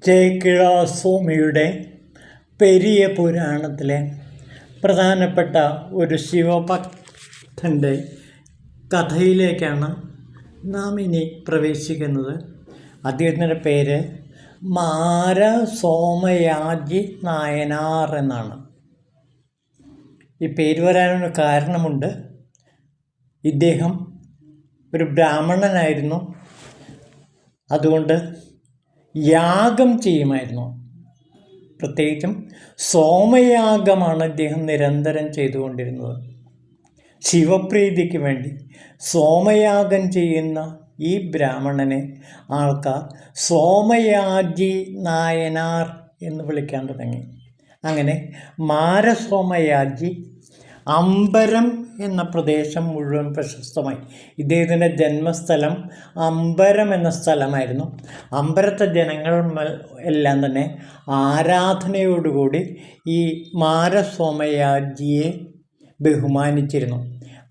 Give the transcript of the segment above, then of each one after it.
ചേക്കിഴ സ്വാമിയുടെ പെരിയ പുരാണത്തിലെ പ്രധാനപ്പെട്ട ഒരു ശിവഭക്തൻ്റെ കഥയിലേക്കാണ് നാം ഇനി പ്രവേശിക്കുന്നത്. അദ്ദേഹത്തിൻ്റെ പേര് മാര സോമയാജി നായനാർ എന്നാണ്. ഈ പേര് വരാനൊരു കാരണമുണ്ട്. ഇദ്ദേഹം ഒരു ബ്രാഹ്മണനായിരുന്നു. അതുകൊണ്ട് യാഗം ചെയ്യുമായിരുന്നു. പ്രത്യേകിച്ചും സോമയാഗമാണ് ഇദ്ദേഹം നിരന്തരം ചെയ്തുകൊണ്ടിരുന്നത്. ശിവപ്രീതിക്ക് വേണ്ടി സോമയാഗം ചെയ്യുന്ന ഈ ബ്രാഹ്മണനെ ആൾക്കാർ സോമയാജി നായനാർ എന്ന് വിളിക്കാൻ തുടങ്ങി. അങ്ങനെ മാരസോമയാജി അമ്പരം എന്ന പ്രദേശം മുഴുവൻ പ്രശസ്തമായി. ഇദ്ദേഹത്തിൻ്റെ ജന്മസ്ഥലം അമ്പരം എന്ന സ്ഥലമായിരുന്നു. അമ്പരത്തെ ജനങ്ങൾ എല്ലാം തന്നെ ആരാധനയോടുകൂടി ഈ മാരസോമയാജിയെ ബഹുമാനിച്ചിരുന്നു.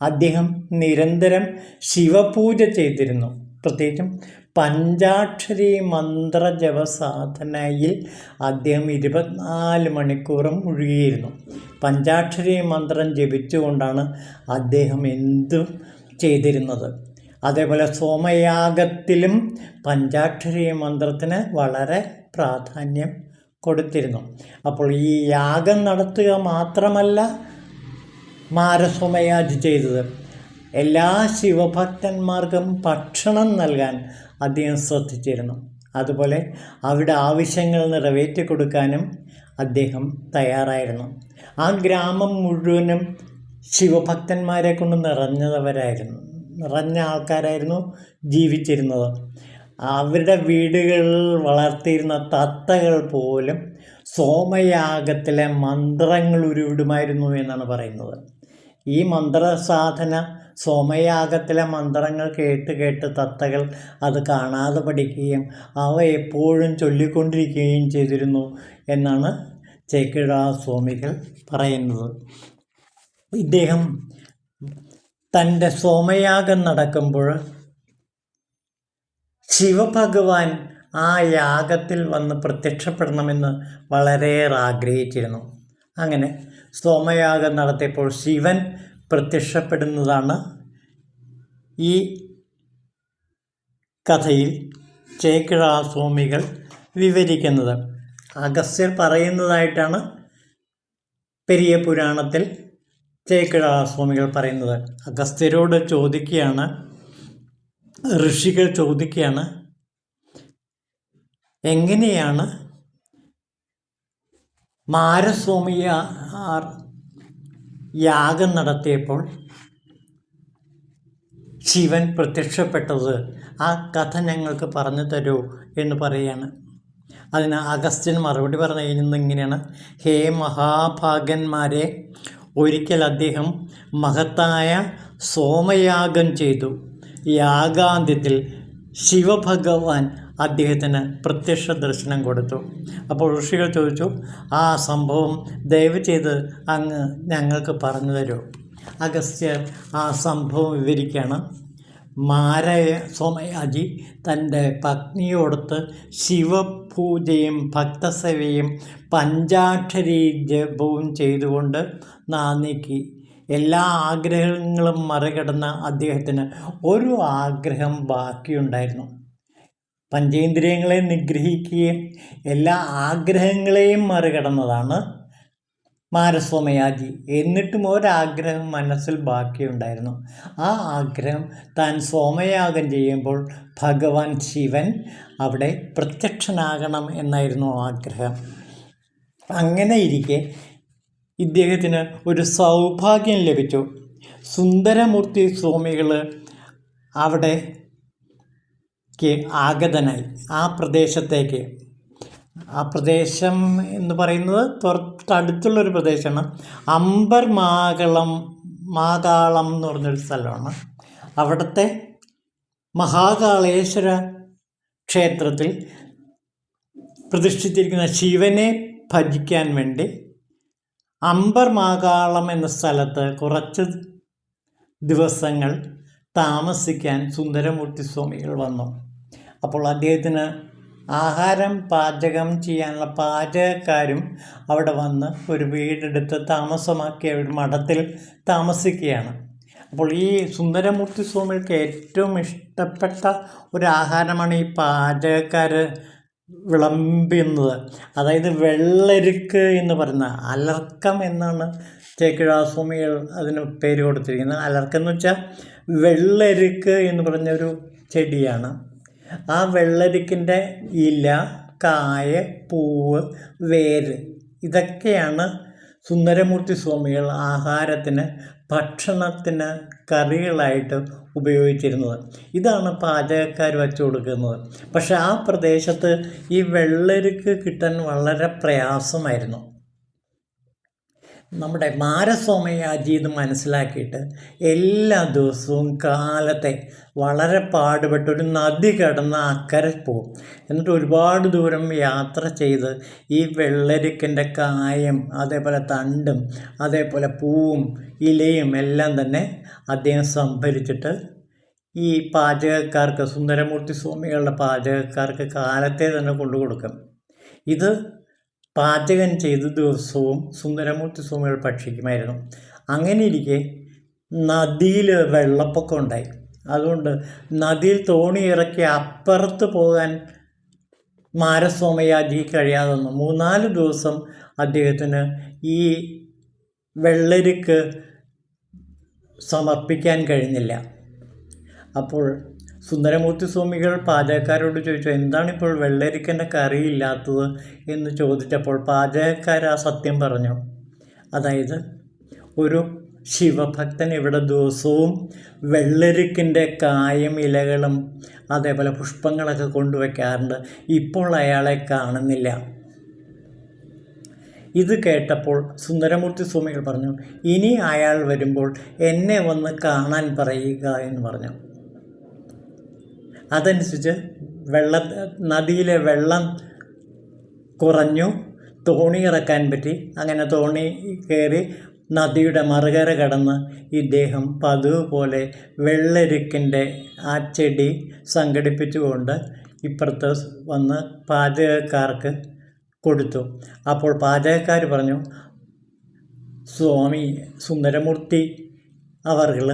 അദ്ദേഹം നിരന്തരം ശിവപൂജ ചെയ്തിരുന്നു. പ്രത്യേകിച്ചും പഞ്ചാക്ഷരി മന്ത്രജപ സാധനയിൽ അദ്ദേഹം 24 മണിക്കൂറും മുഴുകിയിരുന്നു. പഞ്ചാക്ഷരി മന്ത്രം ജപിച്ചുകൊണ്ടാണ് അദ്ദേഹം എന്തും ചെയ്തിരുന്നത്. അതേപോലെ സോമയാഗത്തിലും പഞ്ചാക്ഷരി മന്ത്രത്തിന് വളരെ പ്രാധാന്യം കൊടുത്തിരുന്നു. അപ്പോൾ ഈ യാഗം നടത്തുക മാത്രമല്ല മാരസോമയാജി ചെയ്തത്, എല്ലാ ശിവഭക്തന്മാർക്കും ഭക്ഷണം നൽകാൻ അദ്ദേഹം ശ്രദ്ധിച്ചിരുന്നു. അതുപോലെ അവരുടെ ആവശ്യങ്ങൾ നിറവേറ്റി കൊടുക്കാനും അദ്ദേഹം തയ്യാറായിരുന്നു. ആ ഗ്രാമം മുഴുവനും ശിവഭക്തന്മാരെ കൊണ്ട് നിറഞ്ഞ ആൾക്കാരായിരുന്നു ജീവിച്ചിരുന്നത്. അവരുടെ വീടുകളിൽ വളർത്തിയിരുന്ന തത്തകൾ പോലും സോമയാഗത്തിലെ മന്ത്രങ്ങൾ ഉരുവിടുമായിരുന്നു എന്നാണ് പറയുന്നത്. ഈ മന്ത്രസാധന സോമയാഗത്തിലെ മന്ത്രങ്ങൾ കേട്ട് തത്തകൾ അത് കാണാതെ പഠിക്കുകയും അവ എപ്പോഴും ചൊല്ലിക്കൊണ്ടിരിക്കുകയും ചെയ്തിരുന്നു എന്നാണ് ചേക്കിഴ സ്വാമികൾ പറയുന്നത്. ഇദ്ദേഹം തൻ്റെ സോമയാഗം നടക്കുമ്പോൾ ശിവഭഗവാൻ ആ യാഗത്തിൽ വന്ന് പ്രത്യക്ഷപ്പെടണമെന്ന് വളരെയേറെ ആഗ്രഹിച്ചിരുന്നു. അങ്ങനെ സോമയാഗം നടത്തിയപ്പോൾ ശിവൻ പ്രത്യക്ഷപ്പെടുന്നതാണ് ഈ കഥയിൽ ചേക്കിഴ സ്വാമികൾ വിവരിക്കുന്നത്. അഗസ്ത്യർ പറയുന്നതായിട്ടാണ് പെരിയ പുരാണത്തിൽ ചേക്കിഴ സ്വാമികൾ പറയുന്നത്. അഗസ്ത്യരോട് ചോദിക്കുകയാണ്, ഋഷികൾ ചോദിക്കുകയാണ്, എങ്ങനെയാണ് മാരസോമയാർ യാഗം നടത്തിയപ്പോൾ ശിവൻ പ്രത്യക്ഷപ്പെട്ടത്? ആ കഥ ഞങ്ങൾക്ക് പറഞ്ഞു തരൂ എന്ന് പറയുകയാണ്. അതിന് അഗസ്ത്യൻ മറുപടി പറഞ്ഞു ഇങ്ങനെയാണ്: ഹേ മഹാഭാഗന്മാരെ, ഒരിക്കൽ അദ്ദേഹം മഹത്തായ സോമയാഗം ചെയ്തു. യാഗാന്ത്യത്തിൽ ശിവഭഗവാൻ അദ്ദേഹത്തിന് പ്രത്യക്ഷ ദർശനം കൊടുത്തു. അപ്പോൾ ഋഷികൾ ചോദിച്ചു, ആ സംഭവം ദയവ് ചെയ്ത് അങ്ങ് ഞങ്ങൾക്ക് പറഞ്ഞു തരൂ. അഗസ്ത്യർ ആ സംഭവം വിവരിക്കുകയാണ്. സോമയാജി തൻ്റെ പത്നിയോടൊത്ത് ശിവപൂജയും ഭക്തസേവയും പഞ്ചാക്ഷരി ജപവും ചെയ്തുകൊണ്ട് നാന്നിക്ക്. എല്ലാ ആഗ്രഹങ്ങളും മറികടന്ന അദ്ദേഹത്തിന് ഒരു ആഗ്രഹം ബാക്കിയുണ്ടായിരുന്നു. പഞ്ചേന്ദ്രിയങ്ങളെ നിഗ്രഹിക്കുകയും എല്ലാ ആഗ്രഹങ്ങളെയും മറികടന്നതാണ് മാരസോമയാജി. എന്നിട്ടും ഒരാഗ്രഹം മനസ്സിൽ ബാക്കിയുണ്ടായിരുന്നു. ആ ആഗ്രഹം താൻ സോമയാഗം ചെയ്യുമ്പോൾ ഭഗവാൻ ശിവൻ അവിടെ പ്രത്യക്ഷനാകണം എന്നായിരുന്നു ആഗ്രഹം. അങ്ങനെ ഇരിക്കെ ഇദ്ദേഹത്തിന് ഒരു സൗഭാഗ്യം ലഭിച്ചു. സുന്ദരമൂർത്തി സ്വാമികൾ അവിടെ ആഗതനായി. ആ പ്രദേശത്തേക്ക്, ആ പ്രദേശം എന്ന് പറയുന്നത് തൊട്ടടുത്തുള്ളൊരു പ്രദേശമാണ്. അമ്പർ മാകാളം എന്ന് പറഞ്ഞൊരു സ്ഥലമാണ്. അവിടുത്തെ മഹാകാളേശ്വര ക്ഷേത്രത്തിൽ പ്രതിഷ്ഠിച്ചിരിക്കുന്ന ശിവനെ ഭജിക്കാൻ വേണ്ടി അമ്പർ മാകാളം എന്ന സ്ഥലത്ത് കുറച്ച് ദിവസങ്ങൾ താമസിക്കാൻ സുന്ദരമൂർത്തി സ്വാമികൾ വന്നു. അപ്പോൾ അദ്ദേഹത്തിന് ആഹാരം പാചകം ചെയ്യാനുള്ള പാചകക്കാരും അവിടെ വന്ന് ഒരു വീടെടുത്ത് താമസമാക്കി ഒരു മഠത്തിൽ താമസിക്കുകയാണ്. അപ്പോൾ ഈ സുന്ദരമൂർത്തി സ്വാമികൾക്ക് ഏറ്റവും ഇഷ്ടപ്പെട്ട ഒരു ആഹാരമാണ് ഈ പാചകക്കാർ വിളമ്പുന്നത്. അതായത് വെള്ളരിക്ക് എന്ന് പറയുന്ന അലർക്കം എന്നാണ് ചേക്കിഴാസ്വാമികൾ അതിന് പേര് കൊടുത്തിരിക്കുന്നത്. അലർക്കം എന്ന് വെച്ചാൽ വെള്ളരിക്ക് എന്ന് പറഞ്ഞൊരു ചെടിയാണ്. ആ വെള്ളരിക്കിൻ്റെ ഇല, കായ, പൂവ്, വേര് ഇതൊക്കെയാണ് സുന്ദരമൂർത്തി സ്വാമികൾ ആഹാരത്തിന്, ഭക്ഷണത്തിന് കറികളായിട്ട് ഉപയോഗിച്ചിരുന്നത്. ഇതാണ് പാചകക്കാർ വച്ചു കൊടുക്കുന്നത്. പക്ഷെ ആ പ്രദേശത്ത് ഈ വെള്ളരിക്ക് കിട്ടാൻ വളരെ പ്രയാസമായിരുന്നു. നമ്മുടെ മാരസ്വാമിയാജി ഇത് മനസ്സിലാക്കിയിട്ട് എല്ലാ ദിവസവും കാലത്തെ വളരെ പാടുപെട്ട് ഒരു നദി കടന്ന് അക്കരെ പോകും. എന്നിട്ട് ഒരുപാട് ദൂരം യാത്ര ചെയ്ത് ഈ വെള്ളരിക്കിൻ്റെ കായം, അതേപോലെ തണ്ടും, അതേപോലെ പൂവും ഇലയും എല്ലാം തന്നെ അദ്ദേഹം സംഭരിച്ചിട്ട് ഈ പാചകക്കാർക്ക്, സുന്ദരമൂർത്തി സ്വാമികളുടെ പാചകക്കാർക്ക് കാലത്തെ തന്നെ കൊണ്ടു കൊടുക്കും. ഇത് പാചകം ചെയ്ത ദിവസവും സുന്ദരമൂർത്തി സ്വാമികൾ ഭക്ഷിക്കുമായിരുന്നു. അങ്ങനെ ഇരിക്കെ നദിയിൽ വെള്ളപ്പൊക്കം ഉണ്ടായി. അതുകൊണ്ട് നദിയിൽ തോണി ഇറക്കി അപ്പുറത്ത് പോകാൻ മാരസ്വാമിയാജി കഴിയാതെ വന്നു. 3-4 ദിവസം അദ്ദേഹത്തിന് ഈ വെള്ളരിക്ക് സമർപ്പിക്കാൻ കഴിഞ്ഞില്ല. അപ്പോൾ സുന്ദരമൂർത്തി സ്വാമികൾ പാചകക്കാരോട് ചോദിച്ചു, എന്താണിപ്പോൾ വെള്ളരിക്കൻ്റെ കറിയില്ലാത്തത് എന്ന് ചോദിച്ചപ്പോൾ പാചകക്കാർ ആ സത്യം പറഞ്ഞു. അതായത് ഒരു ശിവഭക്തൻ ഇവിടെ ദിവസവും വെള്ളരിക്കിൻ്റെ കായും ഇലകളും അതേപോലെ പുഷ്പങ്ങളൊക്കെ കൊണ്ടുവയ്ക്കാറുണ്ട്. ഇപ്പോൾ അയാളെ കാണുന്നില്ല. ഇത് കേട്ടപ്പോൾ സുന്ദരമൂർത്തി സ്വാമികൾ പറഞ്ഞു, ഇനി അയാൾ വരുമ്പോൾ എന്നെ വന്ന് കാണാൻ പറയുക എന്ന് പറഞ്ഞു. അതനുസരിച്ച് നദിയിലെ വെള്ളം കുറഞ്ഞു, തോണി ഇറക്കാൻ പറ്റി. അങ്ങനെ തോണി കയറി നദിയുടെ മറുകര കടന്ന് ഇദ്ദേഹം പതിവ് പോലെ വെള്ളരിക്കിൻ്റെ ആ ചെടി സംഘടിപ്പിച്ചുകൊണ്ട് ഇപ്പുറത്ത് വന്ന് പാചകക്കാർക്ക് കൊടുത്തു. അപ്പോൾ പാചകക്കാർ പറഞ്ഞു, സ്വാമി സുന്ദരമൂർത്തി അവർകൾ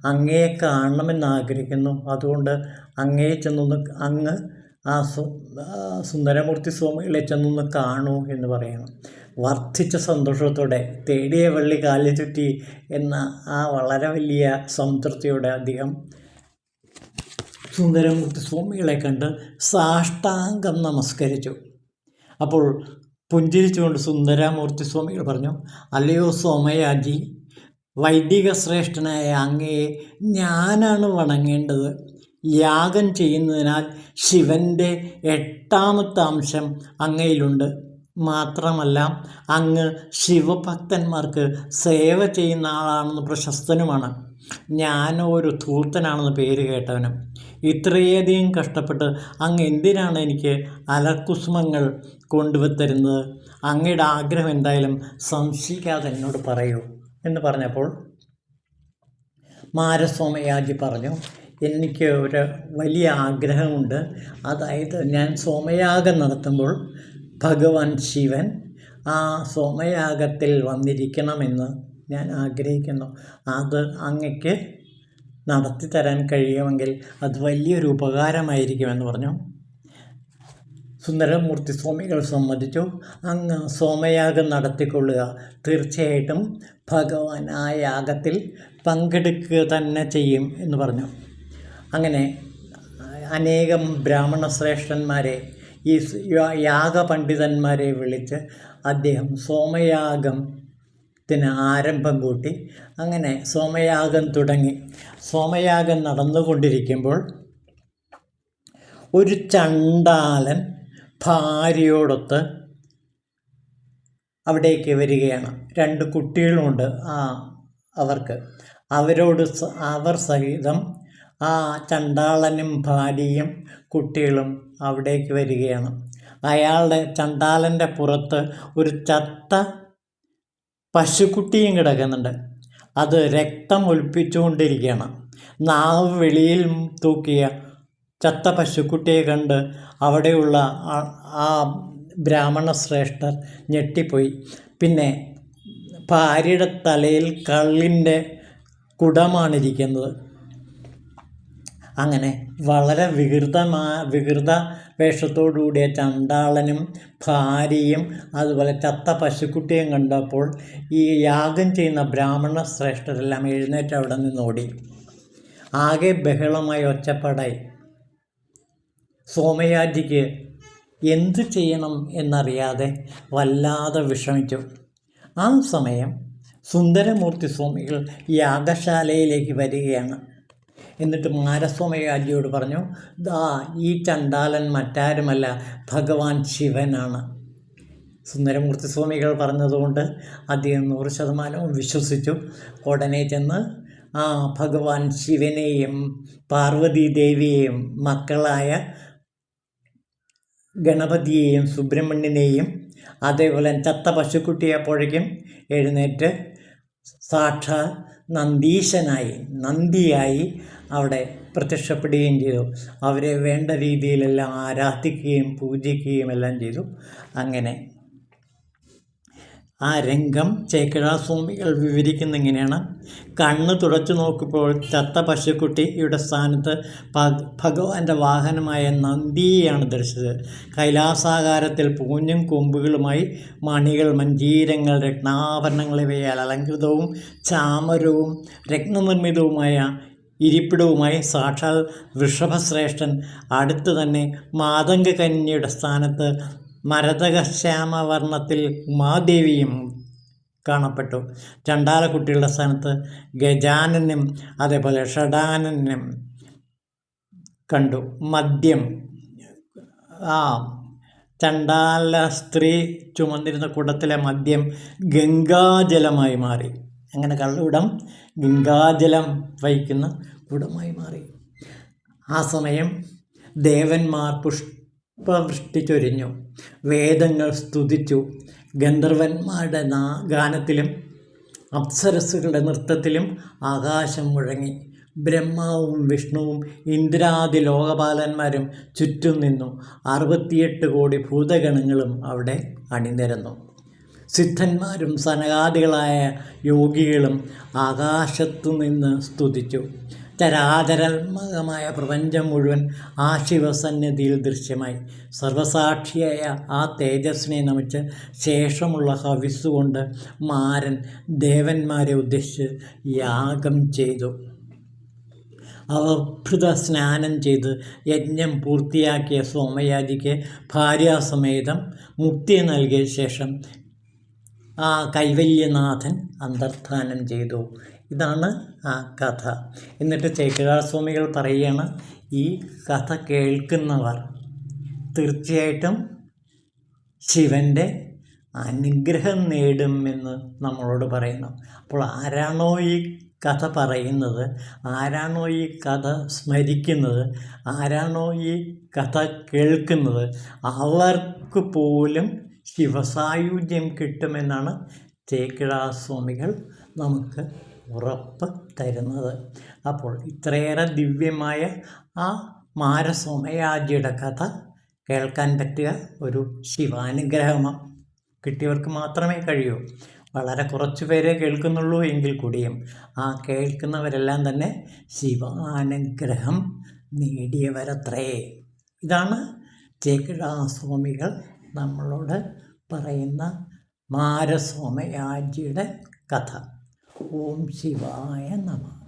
അങ്ങയെ കാണണമെന്ന് ആഗ്രഹിക്കുന്നു. അതുകൊണ്ട് അങ്ങയെ അങ്ങ് ആ സുന്ദരമൂർത്തി സ്വാമികളെ ചെന്നൊന്ന് കാണൂ എന്ന് പറയണം. വർദ്ധിച്ച സന്തോഷത്തോടെ തേടിയ വള്ളി കാലിൽ ചുറ്റി എന്ന ആ വളരെ വലിയ സംതൃപ്തിയോടെ അദ്ദേഹം സുന്ദരമൂർത്തി സ്വാമികളെ കണ്ട് സാഷ്ടാംഗം നമസ്കരിച്ചു. അപ്പോൾ പുഞ്ചിരിച്ചുകൊണ്ട് സുന്ദരമൂർത്തി സ്വാമികൾ പറഞ്ഞു, അല്ലയോ സോമയാജി, വൈദിക ശ്രേഷ്ഠനായ അങ്ങയെ ഞാനാണ് വണങ്ങേണ്ടത്. യാഗം ചെയ്യുന്നതിനാൽ ശിവൻ്റെ 8ാമത്തെ അംശം അങ്ങയിലുണ്ട്. മാത്രമല്ല അങ്ങ് ശിവഭക്തന്മാർക്ക് സേവ ചെയ്യുന്ന ആളാണെന്ന് പ്രശസ്തനുമാണ്. ഞാനോ ഒരു ധൂർത്തനാണെന്ന് പേര് കേട്ടവനും. ഇത്രയധികം കഷ്ടപ്പെട്ട് അങ്ങ് എന്തിനാണ് എനിക്ക് അലർക്കുസുമങ്ങൾ കൊണ്ടുവത്തരുന്നത്? അങ്ങയുടെ ആഗ്രഹം എന്തായാലും സംശയിക്കാതെ എന്നോട് പറയൂ എന്ന് പറഞ്ഞപ്പോൾ മാരസ്വാമിയാജി പറഞ്ഞു, എനിക്ക് ഒരു വലിയ ആഗ്രഹമുണ്ട്. അതായത് ഞാൻ സോമയാഗം നടത്തുമ്പോൾ ഭഗവാൻ ശിവൻ ആ സോമയാഗത്തിൽ വന്നിരിക്കണമെന്ന് ഞാൻ ആഗ്രഹിക്കുന്നു. അത് അങ്ങയ്ക്ക് നടത്തി തരാൻ കഴിയുമെങ്കിൽ അത് വലിയൊരു ഉപകാരമായിരിക്കുമെന്ന് പറഞ്ഞു. സുന്ദരമൂർത്തി സ്വാമികൾ സമ്മതിച്ചു. അങ്ങ് സോമയാഗം നടത്തിക്കൊള്ളുക. തീർച്ചയായിട്ടും ഭഗവാൻ ആ യാഗത്തിൽ പങ്കെടുക്കുക തന്നെ ചെയ്യും എന്ന് പറഞ്ഞു. അങ്ങനെ അനേകം ബ്രാഹ്മണ ശ്രേഷ്ഠന്മാരെ, ഈ യാഗപണ്ഡിതന്മാരെ വിളിച്ച് അദ്ദേഹം സോമയാഗത്തിന് ആരംഭം കൂട്ടി. അങ്ങനെ സോമയാഗം തുടങ്ങി. സോമയാഗം നടന്നുകൊണ്ടിരിക്കുമ്പോൾ ഒരു ചണ്ടാലൻ ഭാര്യയോടൊത്ത് അവിടേക്ക് വരികയാണ്. 2 കുട്ടികളുമുണ്ട് അവർക്ക്. അവർ സഹിതം ആ ചണ്ടാളനും ഭാര്യയും കുട്ടികളും അവിടേക്ക് വരികയാണ്. ചണ്ടാലൻ്റെ പുറത്ത് ഒരു ചത്ത പശുക്കുട്ടിയും കിടക്കുന്നുണ്ട്. അത് രക്തം ഒലിപ്പിച്ചുകൊണ്ടിരിക്കുകയാണ്. നാവ് വെളിയിൽ തൂക്കിയ ചത്ത പശുക്കുട്ടിയെ കണ്ട് അവിടെയുള്ള ആ ബ്രാഹ്മണ ശ്രേഷ്ഠർ ഞെട്ടിപ്പോയി. പിന്നെ ഭാര്യയുടെ തലയിൽ കള്ളിൻ്റെ കുടമാണിരിക്കുന്നത്. അങ്ങനെ വളരെ വികൃത വേഷത്തോടുകൂടിയ ചണ്ടാളനും ഭാര്യയും അതുപോലെ ചത്ത പശുക്കുട്ടിയും കണ്ടപ്പോൾ ഈ യാഗം ചെയ്യുന്ന ബ്രാഹ്മണ ശ്രേഷ്ഠരെല്ലാം എഴുന്നേറ്റ് അവിടെ നിന്നോടി. ആകെ ബഹളമായി, ഒച്ചപ്പാടായി. സോമയാജിക്ക് എന്തു ചെയ്യണം എന്നറിയാതെ വല്ലാതെ വിഷമിച്ചു. ആ സമയം സുന്ദരമൂർത്തി സ്വാമികൾ യാഗശാലയിലേക്ക് വരികയാണ്. എന്നിട്ട് മാരസ്വാമയാജിയോട് പറഞ്ഞു, ദാ ഈ ചണ്ടാലൻ മറ്റാരുമല്ല, ഭഗവാൻ ശിവനാണ്. സുന്ദരമൂർത്തി സ്വാമികൾ പറഞ്ഞതുകൊണ്ട് അദ്ദേഹം 100% വിശ്വസിച്ചു. ഉടനെ ചെന്ന് ആ ഭഗവാൻ ശിവനെയും പാർവതി ദേവിയെയും മക്കളായ ഗണപതിയെയും സുബ്രഹ്മണ്യനെയും അതേപോലെ ചത്ത പശുക്കുട്ടിയപ്പോഴേക്കും എഴുന്നേറ്റ് സാക്ഷാൽ നന്ദിയായി അവിടെ പ്രത്യക്ഷപ്പെടുകയും ചെയ്തു. അവരെ വേണ്ട രീതിയിലെല്ലാം ആരാധിക്കുകയും പൂജിക്കുകയും എല്ലാം ചെയ്തു. അങ്ങനെ ആ രംഗം ചേക്കിഴാർ സ്വാമികൾ വിവരിക്കുന്ന ഇങ്ങനെയാണ്. കണ്ണ് തുടച്ചു നോക്കുമ്പോൾ ചത്ത പശുക്കുട്ടിയുടെ സ്ഥാനത്ത് ഭഗവാന്റെ വാഹനമായ നന്ദിയെയാണ് ദർശിച്ചത്. കൈലാസാകാരത്തിൽ പൂഞ്ഞും കൊമ്പുകളുമായി മണികൾ, മഞ്ജീരങ്ങൾ, രത്നാഭരണങ്ങൾ ഇവയാൽ അലങ്കൃതവും ചാമരവും രത്നനിർമ്മിതവുമായ ഇരിപ്പിടവുമായി സാക്ഷാൽ വൃഷഭശ്രേഷ്ഠൻ. അടുത്ത് തന്നെ മാതംഗകന്യയുടെ സ്ഥാനത്ത് മരതകശ്യാമവർണ്ണത്തിൽ ഉമാദേവിയും കാണപ്പെട്ടു. ചണ്ടാലക്കുട്ടികളുടെ സ്ഥാനത്ത് ഗജാനനും അതേപോലെ ഷഡാനനും കണ്ടു. മദ്യം ചണ്ടാല സ്ത്രീ ചുമന്നിരുന്ന കുടത്തിലെ മദ്യം ഗംഗാജലമായി മാറി. അങ്ങനെ കള്ളുകുടം ഗംഗാജലം വഹിക്കുന്ന കുടമായി മാറി. ആ സമയം ദേവന്മാർ പുഷ്പവൃഷ്ടി ചൊരിഞ്ഞു. വേദങ്ങൾ സ്തുതിച്ചു. ഗന്ധർവന്മാരുടെ ഗാനത്തിലും അപ്സരസ്സുകളുടെ നൃത്തത്തിലും ആകാശം മുഴങ്ങി. ബ്രഹ്മാവും വിഷ്ണുവും ഇന്ദ്രാദി ലോകപാലന്മാരും ചുറ്റും നിന്നു. 68 കോടി ഭൂതഗണങ്ങളും അവിടെ അണിനിരന്നു. സിദ്ധന്മാരും സനകാദികളായ യോഗികളും ആകാശത്തു നിന്ന് സ്തുതിച്ചു. ചരാചരാത്മകമായ പ്രപഞ്ചം മുഴുവൻ ആ ശിവസന്നിധിയിൽ ദൃശ്യമായി. സർവസാക്ഷിയായ ആ തേജസ്സിനെ നമിച്ച് ശേഷമുള്ള ഹവിസ്സുകൊണ്ട് മാരൻ ദേവന്മാരെ ഉദ്ദേശിച്ച് യാഗം ചെയ്തു. അവഭൃത സ്നാനം ചെയ്ത് യജ്ഞം പൂർത്തിയാക്കിയ സോമയാജിക്ക് ഭാര്യാസമേതം മുക്തി നൽകിയ ശേഷം ആ കൈവല്യനാഥൻ അന്തർധാനം ചെയ്തു. ഇതാണ് ആ കഥ. എന്നിട്ട് ചേക്കിഴാർ സ്വാമികൾ പറയുകയാണ്, ഈ കഥ കേൾക്കുന്നവർ തീർച്ചയായിട്ടും ശിവൻ്റെ അനുഗ്രഹം നേടുമെന്ന് നമ്മളോട് പറയുന്നു. അപ്പോൾ ആരാണോ ഈ കഥ പറയുന്നത്, ആരാണോ ഈ കഥ സ്മരിക്കുന്നത്, ആരാണോ ഈ കഥ കേൾക്കുന്നത്, അവർക്ക് പോലും ശിവസായുജ്യം കിട്ടുമെന്നാണ് ചേക്കിഴാർ സ്വാമികൾ നമുക്ക് ഉറപ്പ് തരുന്നത്. അപ്പോൾ ഇത്രയേറെ ദിവ്യമായ ആ മാരസോമയാജിയുടെ കഥ കേൾക്കാൻ പറ്റുക ഒരു ശിവാനുഗ്രഹമാണ്. കിട്ടിയവർക്ക് മാത്രമേ കഴിയൂ. വളരെ കുറച്ച് പേരെ കേൾക്കുന്നുള്ളൂ എങ്കിൽ കൂടിയും ആ കേൾക്കുന്നവരെല്ലാം തന്നെ ശിവാനുഗ്രഹം നേടിയവരത്രേ. ഇതാണ് ചേക്കിഴാർ സ്വാമികൾ നമ്മളോട് പറയുന്ന മാരസോമയാജിയുടെ കഥ. ഓം ശിവായ നമഃ.